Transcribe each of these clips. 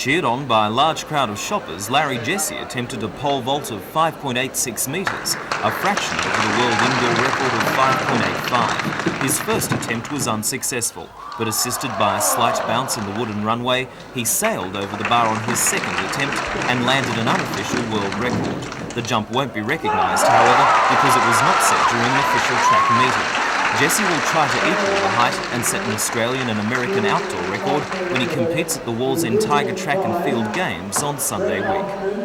Cheered on by a large crowd of shoppers, Larry Jesse attempted a pole vault of 5.86 metres, a fraction over the world indoor record of 5.85. His first attempt was unsuccessful, but assisted by a slight bounce in the wooden runway, he sailed over the bar on his second attempt and landed an unofficial world record. The jump won't be recognised, however, because it was not set during an official track meeting. Jesse will try to equal the height and set an Australian and American outdoor record when he competes at the Wall's End Tiger Track and Field Games on Sunday week.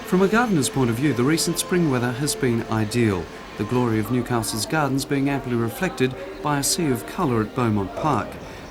From a gardener's point of view, the recent spring weather has been ideal, the glory of Newcastle's gardens being amply reflected by a sea of colour at Beaumont Park.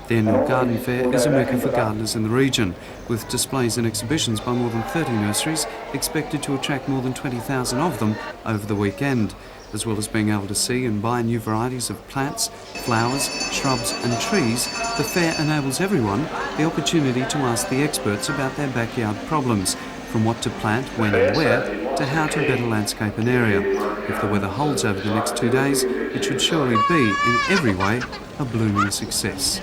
The annual garden fair is a mecca for gardeners in the region, with displays and exhibitions by more than 30 nurseries expected to attract more than 20,000 of them over the weekend. As well as being able to see and buy new varieties of plants, flowers, shrubs and trees, the fair enables everyone the opportunity to ask the experts about their backyard problems, from what to plant, when and where, to how to better landscape an area. If the weather holds over the next 2 days, it should surely be, in every way, a blooming success.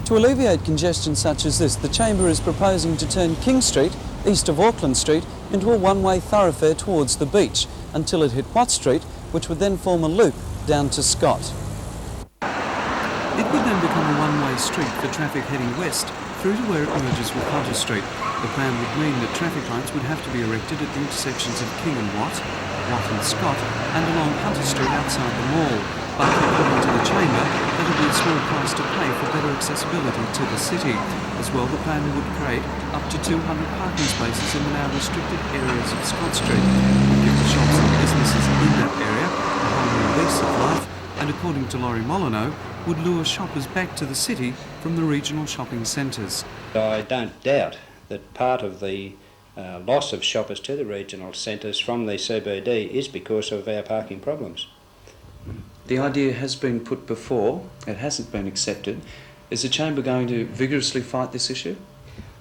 To alleviate congestion such as this, the Chamber is proposing to turn King Street, east of Auckland Street, into a one-way thoroughfare towards the beach, until it hit Watt Street, which would then form a loop down to Scott. It would then become a one-way street for traffic heading west, through to where it merges with Hunter Street. The plan would mean that traffic lights would have to be erected at the intersections of King and Watt and Scott, and along Hunter Street outside the mall. But according to the Chamber, that would be a small price to pay for better accessibility to the city. As well, the plan would create up to 200 parking spaces in the now restricted areas of Scott Street, would give the shops and businesses in that area a whole new lease of life, and according to Laurie Molyneux, would lure shoppers back to the city from the regional shopping centres. I don't doubt that part of the loss of shoppers to the regional centres from the CBD is because of our parking problems. The idea has been put before, it hasn't been accepted. Is the Chamber going to vigorously fight this issue?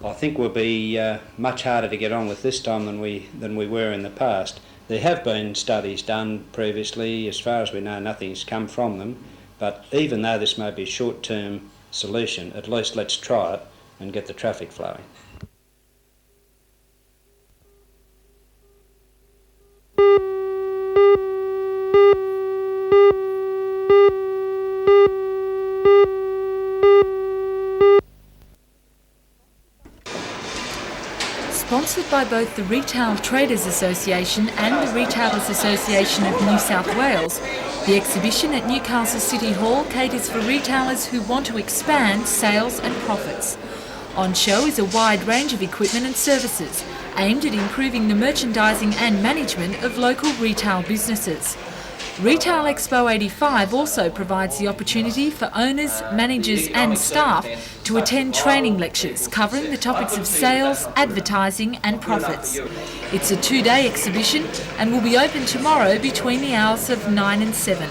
I think we'll be much harder to get on with this time than we were in the past. There have been studies done previously. As far as we know, nothing's come from them. But even though this may be a short-term solution, at least let's try it and get the traffic flowing. Sponsored by both the Retail Traders Association and the Retailers Association of New South Wales, the exhibition at Newcastle City Hall caters for retailers who want to expand sales and profits. On show is a wide range of equipment and services aimed at improving the merchandising and management of local retail businesses. Retail Expo 85 also provides the opportunity for owners, managers and staff to attend training lectures covering the topics of sales, advertising and profits. It's a 2-day exhibition and will be open tomorrow between the hours of 9 and 7.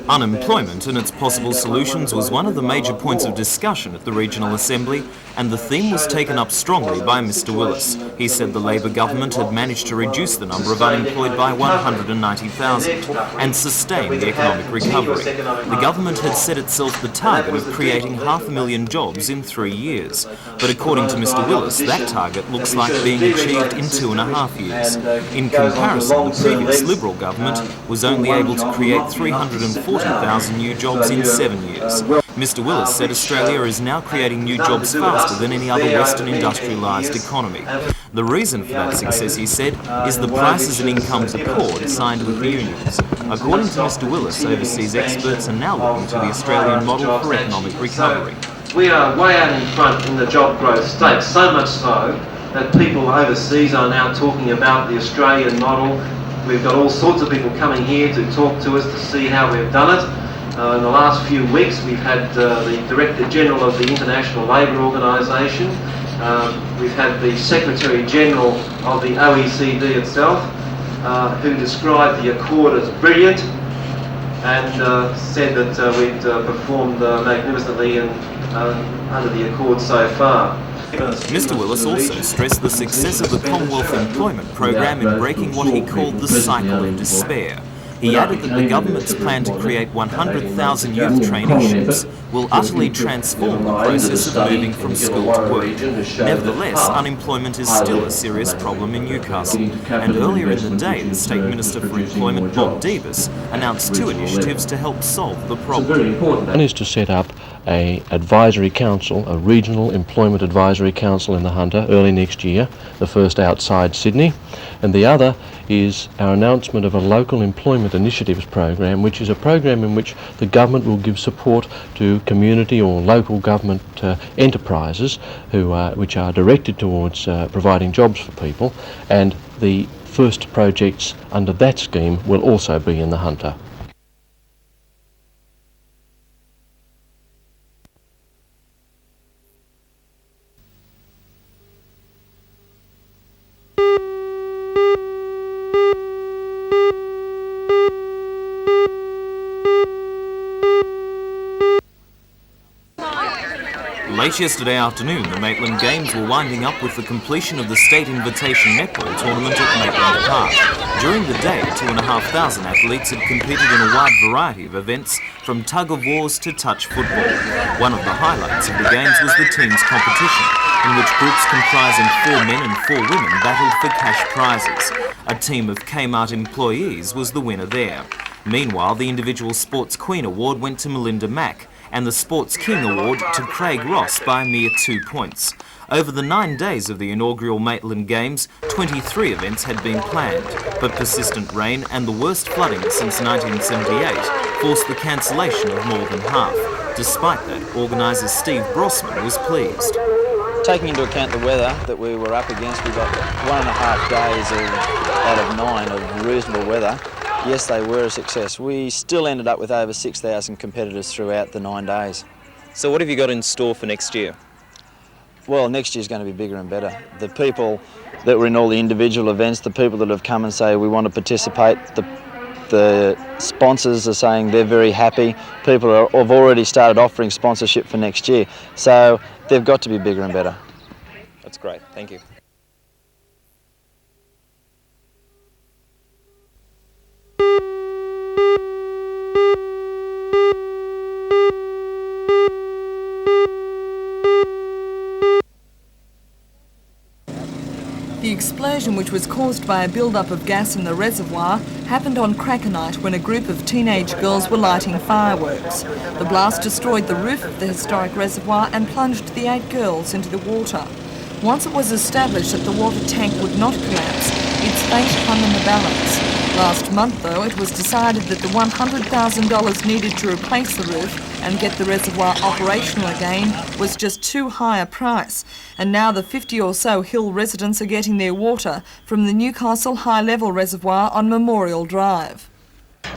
Unemployment and its possible solutions was one of the major points of discussion at the Regional Assembly, and the theme was taken up strongly by Mr Willis. He said the Labor government had managed to reduce the number of unemployed by 190,000 and sustain the economic recovery. The government had set itself the target of creating 500,000 jobs in 3 years, but according to Mr Willis, that target looks like being achieved in 2.5 years. In comparison, the previous Liberal government was only able to create 340,000 new jobs in 7 years. Mr Willis said Australia is now creating new jobs faster than any other Western industrialised economy. The reason for that success, he said, is the prices and incomes accord signed with the unions. According to Mr Willis, overseas experts are now looking to the Australian model for economic recovery. We are way out in front in the job growth state, so much so that people overseas are now talking about the Australian model. We've got all sorts of people coming here to talk to us to see how we've done it. In the last few weeks we've had the Director General of the International Labour Organisation, we've had the Secretary General of the OECD itself, who described the Accord as brilliant and said that we'd performed magnificently under the Accord so far. Mr Willis also stressed the success of the Commonwealth Employment Program in breaking what he called the cycle of despair. He added that the government's plan to create 100,000 youth traineeships will utterly transform the process of moving from school to work. Nevertheless, unemployment is still a serious problem in Newcastle, and earlier in the day the State Minister for Employment, Bob Davis, announced 2 initiatives to help solve the problem. One is to set up an advisory council, a regional employment advisory council in the Hunter early next year, the first outside Sydney, and the other is our announcement of a local employment initiatives program, which is a program in which the government will give support to community or local government enterprises which are directed towards providing jobs for people, and the first projects under that scheme will also be in the Hunter. Late yesterday afternoon, the Maitland Games were winding up with the completion of the State Invitation Netball tournament at Maitland Park. During the day, 2,500 athletes had competed in a wide variety of events, from tug-of-wars to touch football. One of the highlights of the Games was the teams competition, in which groups comprising 4 men and 4 women battled for cash prizes. A team of Kmart employees was the winner there. Meanwhile, the Individual Sports Queen Award went to Melinda Mack, and the Sports King Award to Craig Ross by a mere 2 points. Over the 9 days of the inaugural Maitland Games, 23 events had been planned, but persistent rain and the worst flooding since 1978 forced the cancellation of more than half. Despite that, organiser Steve Brossman was pleased. Taking into account the weather that we were up against, we got 1.5 days out of 9 of reasonable weather. Yes, they were a success. We still ended up with over 6,000 competitors throughout the 9 days. So what have you got in store for next year? Well, next year's going to be bigger and better. The people that were in all the individual events, the people that have come and say we want to participate, the sponsors are saying they're very happy. People have already started offering sponsorship for next year. So they've got to be bigger and better. That's great, thank you. The explosion, which was caused by a build-up of gas in the reservoir, happened on cracker night when a group of teenage girls were lighting fireworks. The blast destroyed the roof of the historic reservoir and plunged the 8 girls into the water. Once it was established that the water tank would not collapse, its fate hung in the balance. Last month, though, it was decided that the $100,000 needed to replace the roof and get the reservoir operational again was just too high a price, and now the 50 or so Hill residents are getting their water from the Newcastle high-level reservoir on Memorial Drive.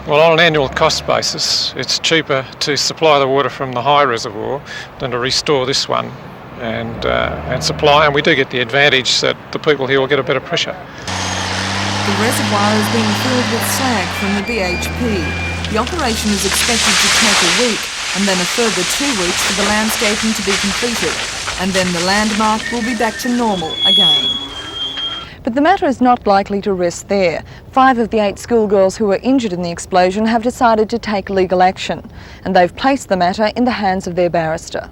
Well, on an annual cost basis, it's cheaper to supply the water from the high reservoir than to restore this one and supply, and we do get the advantage that the people here will get a better pressure. The reservoir is being filled with slag from the BHP. The operation is expected to take a week and then a further 2 weeks for the landscaping to be completed, and then the landmark will be back to normal again. But the matter is not likely to rest there. 5 of the 8 schoolgirls who were injured in the explosion have decided to take legal action, and they've placed the matter in the hands of their barrister.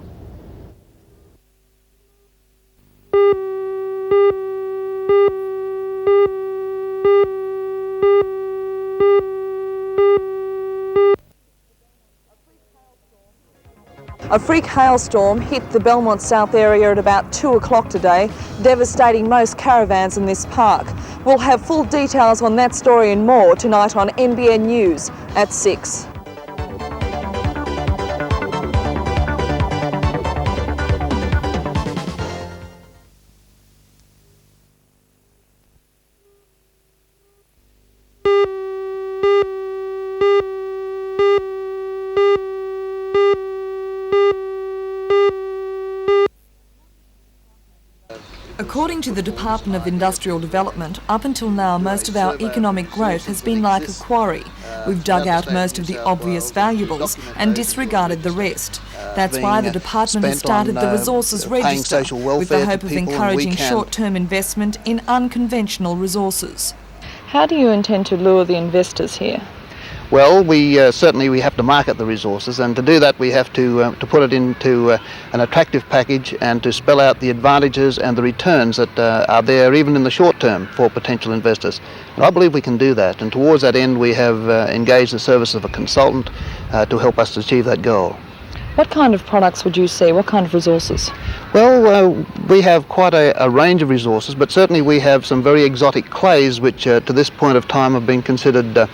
A freak hailstorm hit the Belmont South area at about 2 o'clock today, devastating most caravans in this park. We'll have full details on that story and more tonight on NBN News at 6. According to the Department of Industrial Development, up until now most of our economic growth has been like a quarry. We've dug out most of the obvious valuables and disregarded the rest. That's why the department has started the resources register with the hope of encouraging short-term investment in unconventional resources. How do you intend to lure the investors here? Well, we certainly have to market the resources, and to do that we have to put it into an attractive package and to spell out the advantages and the returns that are there even in the short term for potential investors. And I believe we can do that, and towards that end we have engaged the service of a consultant to help us achieve that goal. What kind of products would you see? What kind of resources? Well, we have quite a range of resources, but certainly we have some very exotic clays which to this point of time have been considered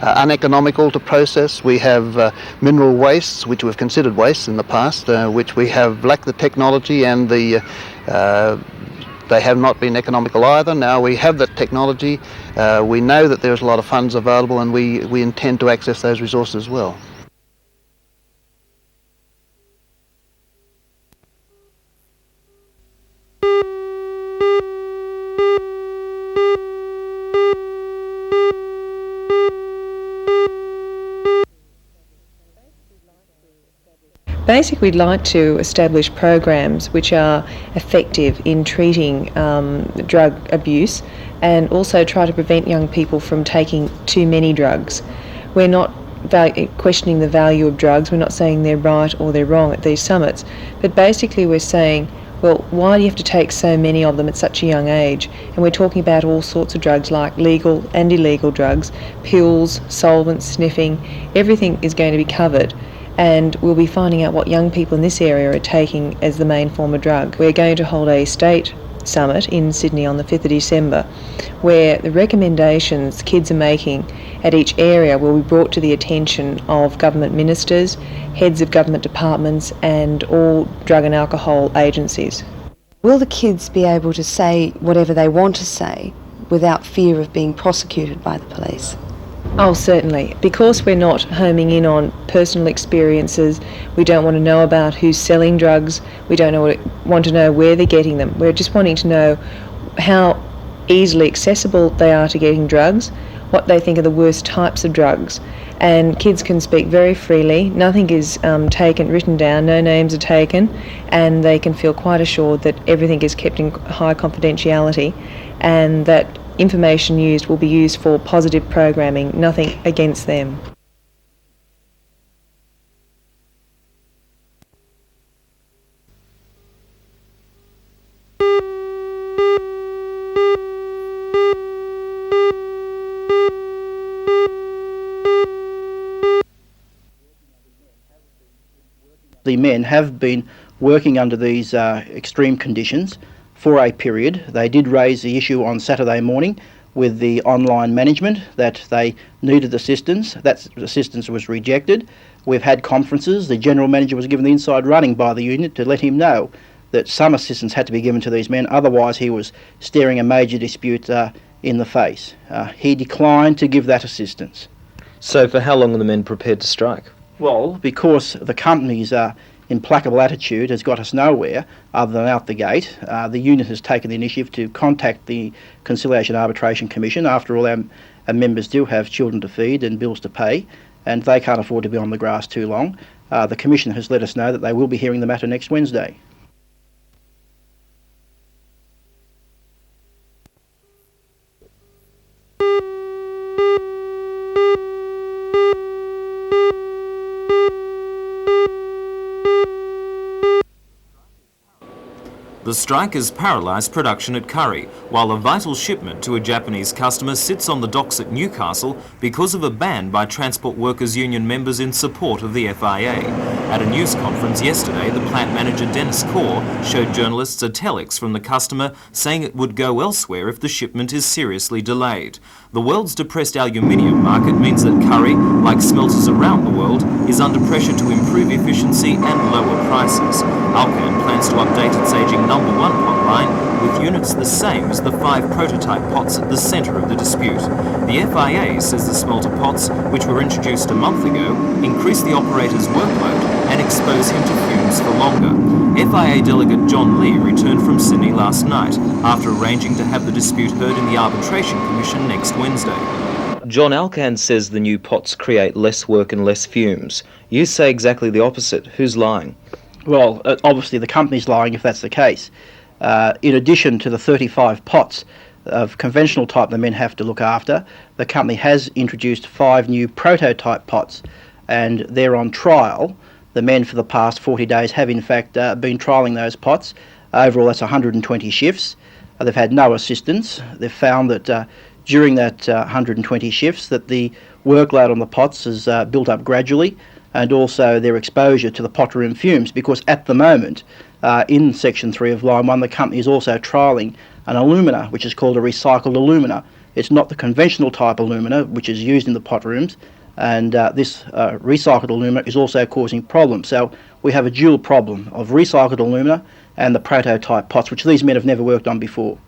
uneconomical to process. We have mineral wastes, which we've considered wastes in the past, which we have lacked the technology, and they have not been economical either. Now we have that technology. We know that there's a lot of funds available, and we intend to access those resources as well. Basically, we'd like to establish programs which are effective in treating drug abuse and also try to prevent young people from taking too many drugs. We're not questioning the value of drugs, we're not saying they're right or they're wrong at these summits, but basically we're saying, well, why do you have to take so many of them at such a young age? And we're talking about all sorts of drugs like legal and illegal drugs, pills, solvents, sniffing, everything is going to be covered. And we'll be finding out what young people in this area are taking as the main form of drug. We're going to hold a state summit in Sydney on the 5th of December where the recommendations kids are making at each area will be brought to the attention of government ministers, heads of government departments and all drug and alcohol agencies. Will the kids be able to say whatever they want to say without fear of being prosecuted by the police? Oh, certainly. Because we're not homing in on personal experiences, we don't want to know about who's selling drugs, we don't want to know where they're getting them. We're just wanting to know how easily accessible they are to getting drugs, what they think are the worst types of drugs. And kids can speak very freely, nothing is written down, no names are taken, and they can feel quite assured that everything is kept in high confidentiality and that information used will be used for positive programming, nothing against them. The men have been working under these extreme conditions for a period. They did raise the issue on Saturday morning with the online management that they needed assistance. That assistance was rejected. We've had conferences. The general manager was given the inside running by the unit to let him know that some assistance had to be given to these men, otherwise he was staring a major dispute in the face. He declined to give that assistance. So for how long are the men prepared to strike? Well, because the company's implacable attitude has got us nowhere other than out the gate. The unit has taken the initiative to contact the Conciliation Arbitration Commission. After all, our members do have children to feed and bills to pay, and they can't afford to be on the grass too long. The Commission has let us know that they will be hearing the matter next Wednesday. The The strike has paralysed production at Curry, while a vital shipment to a Japanese customer sits on the docks at Newcastle because of a ban by Transport Workers Union members in support of the FIA. At a news conference yesterday, the plant manager Dennis Corr showed journalists a telex from the customer saying it would go elsewhere if the shipment is seriously delayed. The world's depressed aluminium market means that Curry, like smelters around the world, is under pressure to improve efficiency and lower prices. Alcan plans to update its ageing #1 pot line with units the same as the 5 prototype pots at the centre of the dispute. The FIA says the smelter pots, which were introduced a month ago, increase the operator's workload and expose him to fumes for longer. FIA delegate John Lee returned from Sydney last night after arranging to have the dispute heard in the Arbitration Commission next Wednesday. John, Alcan says the new pots create less work and less fumes. You say exactly the opposite. Who's lying? Well, obviously the company's lying if that's the case. In addition to the 35 pots of conventional type the men have to look after, the company has introduced 5 new prototype pots, and they're on trial. The men for the past 40 days have in fact been trialling those pots. Overall that's 120 shifts. They've had no assistance. They've found that during that 120 shifts that the workload on the pots has built up gradually, and also their exposure to the pot room fumes, because at the moment in section 3 of line 1 the company is also trialling an alumina which is called a recycled alumina. It's not the conventional type alumina which is used in the pot rooms, and this recycled alumina is also causing problems. So we have a dual problem of recycled alumina and the prototype pots, which these men have never worked on before.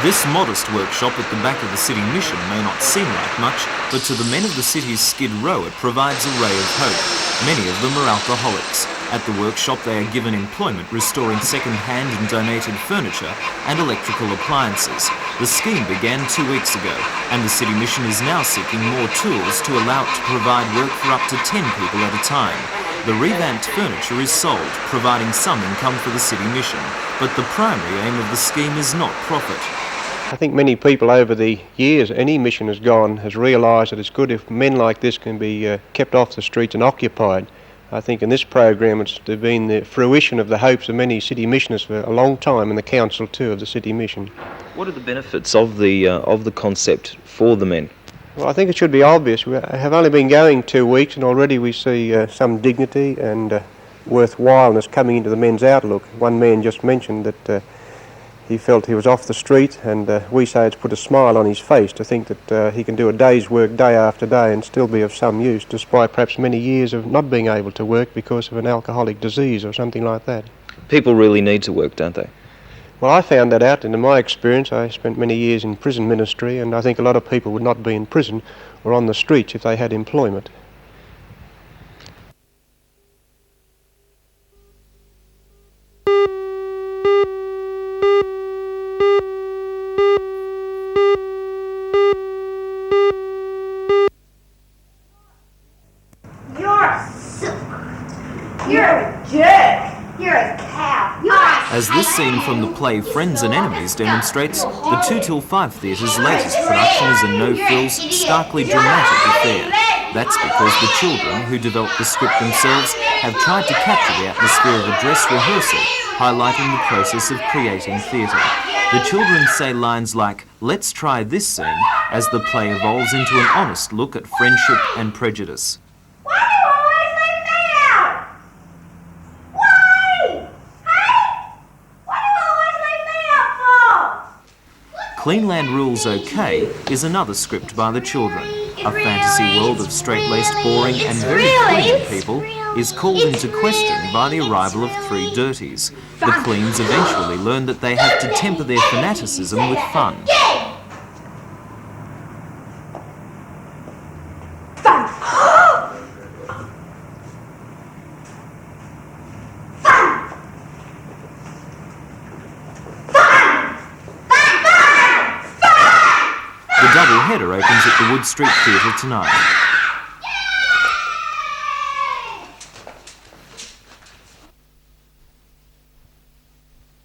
This modest workshop at the back of the City Mission may not seem like much, but to the men of the city's Skid Row it provides a ray of hope. Many of them are alcoholics. At the workshop they are given employment restoring second-hand and donated furniture and electrical appliances. The scheme began 2 weeks ago, and the City Mission is now seeking more tools to allow it to provide work for up to 10 people at a time. The revamped furniture is sold, providing some income for the City Mission, but the primary aim of the scheme is not profit. I think many people over the years any mission has gone has realised that it's good if men like this can be kept off the streets and occupied. I think in this program it's been the fruition of the hopes of many city missioners for a long time, and the council too of the City Mission. What are the benefits of the concept for the men? Well, I think it should be obvious. We have only been going 2 weeks and already we see some dignity and worthwhileness coming into the men's outlook. One man just mentioned that he felt he was off the street, and we say it's put a smile on his face to think that he can do a day's work day after day and still be of some use, despite perhaps many years of not being able to work because of an alcoholic disease or something like that. People really need to work, don't they? Well, I found that out, and in my experience I spent many years in prison ministry, and I think a lot of people would not be in prison or on the streets if they had employment. As this scene from the play Friends and Enemies demonstrates, the 2 till 5 Theatre's latest production is a no-frills, starkly dramatic affair. That's because the children, who developed the script themselves, have tried to capture the atmosphere of a dress rehearsal, highlighting the process of creating theatre. The children say lines like, "Let's try this scene," as the play evolves into an honest look at friendship and prejudice. Cleanland Rules OK is another script by the children. A fantasy world of straight-laced, boring and very clean people is called into question by the arrival of 3 dirties. The cleans eventually learn that they have to temper their fanaticism with fun. The double header opens at the Wood Street Theatre tonight.